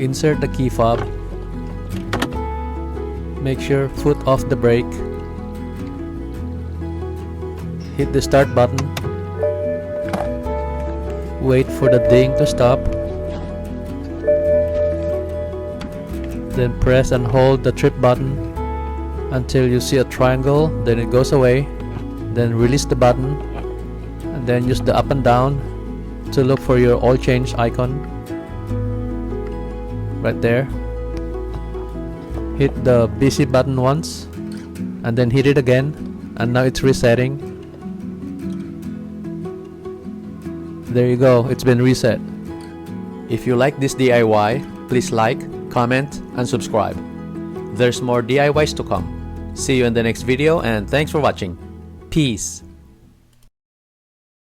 Insert the key fob. Make sure foot off the brake. Hit the start button. Wait for the ding to stop. Then press and hold the trip button until you see a triangle, then it goes away. Then release the button and then use the up and down to look for your oil change icon right there. Hit the BC button once and then hit it again, and now it's resetting. There you go, it's been reset. If you like this DIY, please like, comment, and subscribe. There's more DIYs to come. See you in the next video, and thanks for watching. Peace.